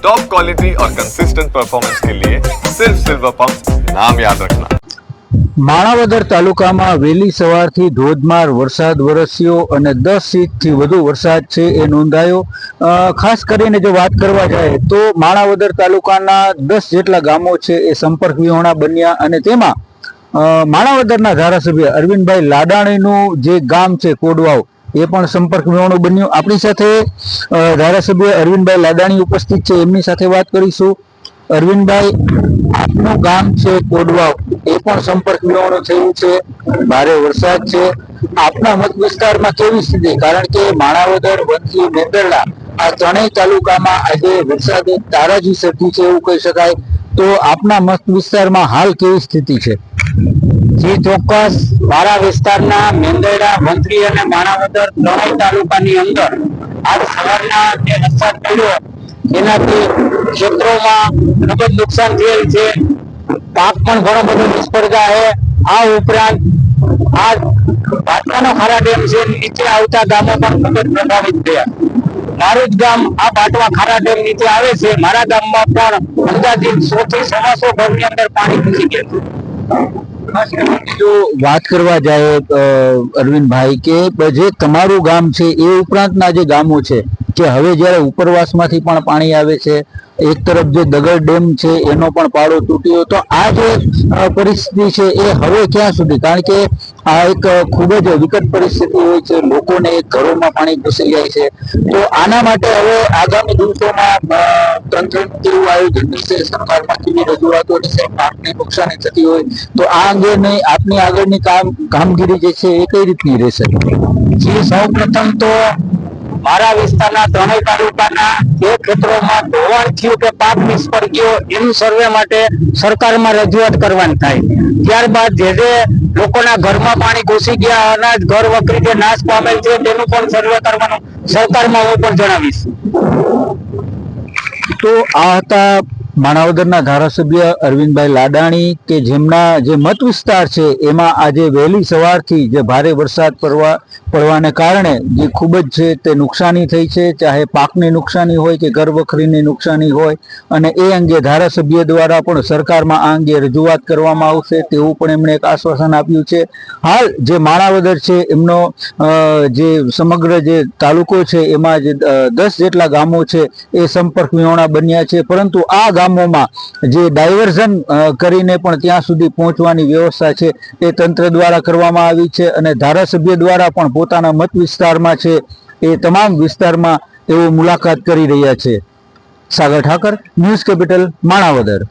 Top quality और consistent performance के लिए सिर्फ सिल्वर पंप नाम याद रखना। માણાવદર તાલુકામાં વહેલી સવારથી ધોધમાર વરસાદ વરસ્યો અને 10 ઇંચથી વધુ વરસાદ છે એ નોંધાયો। ખાસ કરીને જો વાત કરવા જાય તો માણાવદર તાલુકાના 10 જેટલા ગામો છે એ સંપર્ક વિહોણા બન્યા અને તેમાં માણાવદરના ધારાસભ્ય અરવિંદભાઈ લાડાણીનું જે ગામ છે કોડવાવ એ પણ સંપર્ક વિહોણું બન્યું। આપણી સાથે ધારાસભ્ય અરવિંદભાઈ લાડાણી ઉપસ્થિત છે, એમની સાથે વાત કરીશું। અરવિંદભાઈ, આપનું ગામ છે કોડવાવ, એ પણ સંપર્ક વિહોણું થયું છે, ભારે વરસાદ છે, આપના મત વિસ્તારમાં કેવી સ્થિતિ? કારણ કે માણાવદર, વંથલી, મેંદરડા આ ત્રણેય તાલુકામાં આજે વરસાદ તારાજી સરકી છે એવું કહી શકાય, તો આપના મત વિસ્તારમાં હાલ કેવી સ્થિતિ છે? જે ચોક્કસ મારા વિસ્તારના મેંદરડા, વંથલી અને માણાવદર ત્રણેય તાલુકાની અંદર આજ સવારના જે વરસાદ પડ્યો એનાથી ક્ષેત્રોમાં ખૂબ જ નુકસાન થયેલ છે, પાક પણ ઘણો બધો નિષ્ફળ ગયા છે। આ ઉપરાંત આ પાટવાનો ખારા ડેમ છે, નીચે આવતા ગામો પણ ખૂબ જ પ્રભાવિત થયા। મારું જ ગામ આ પાટવા ખારા ડેમ નીચે આવે છે, મારા ગામમાં પણ અંદાજિત 100 થી 125 ઘરની અંદર પાણી ઘૂસી ગયા। જો વાત કરવા જાય અરવિંદભાઈ કે જે તમારું ગામ છે એ ઉપરાંતના જે ગામો છે કે હવે જ્યારે ઉપરવાસમાંથી પણ પાણી આવે છે, એક તરફ જે દગડ ડેમ છે એનો પણ પાળો તૂટ્યો, તો આ જે પરિસ્થિતિ છે એ હવે ક્યાં સુધી? કારણ કે આ એક ખૂબ જ વિકટ પરિસ્થિતિ હોય છે, લોકોને ઘરોમાં પાણી ઘૂસી જાય છે, તો આના માટે હવે આગામી દિવસોમાં તંત્ર કેવું આયોજન થશે, સરકારમાં કેવી રજૂઆતો થશે, પાકને નુકસાની થતી હોય તો આ અંગેની આપની આગળની કામગીરી જે છે એ કઈ રીતની રહેશે? જે સૌ પ્રથમ તો મારા વિસ્તારના ત્રણેય તાલુકાના જે ક્ષેત્રોમાં ધોવાણ થયું કે પાક નિષ્ફળ ગયો એનું સર્વે માટે સરકારમાં રજૂઆત કરવાની થાય। ત્યારબાદ જે લોકોના ઘરમાં પાણી ઘૂસી ગયા, અનાજ ઘર વખરી જે નાશ પામેલ છે તેનું પણ સર્વે કરવાનું સરકારમાં હું પણ જણાવીશ। તો આ હતા માણાવદરના ધારાસભ્ય અરવિંદભાઈ લાડાણી કે જેમના જે મત વિસ્તાર છે એમાં આજે વહેલી સવારથી જે ભારે વરસાદ પડવાને કારણે જે ખૂબ જ છે તે નુકસાની થઈ છે, ચાહે પાકની નુકસાની હોય કે ઘર વખરીની નુકસાની હોય, અને એ અંગે ધારાસભ્ય દ્વારા પણ સરકારમાં આ અંગે રજૂઆત કરવામાં આવશે તેવું પણ એમણે એક આશ્વાસન આપ્યું છે। હાલ જે માણાવદર છે એમનો જે સમગ્ર જે તાલુકો છે એમાં જે 10 જેટલા ગામો છે એ સંપર્ક વિહોણા બન્યા છે, પરંતુ આ ગામોમાં જે ડાયવર્ઝન કરીને પણ ત્યાં સુધી પહોંચવાની વ્યવસ્થા છે એ તંત્ર દ્વારા કરવામાં આવી છે અને ધારાસભ્ય દ્વારા પણ પોતાના મત વિસ્તારમાં છે એ તમામ વિસ્તારમાં તેઓ મુલાકાત કરી રહ્યા છે। સાગર ઠાકર, ન્યૂઝ કેપિટલ, માણાવદર।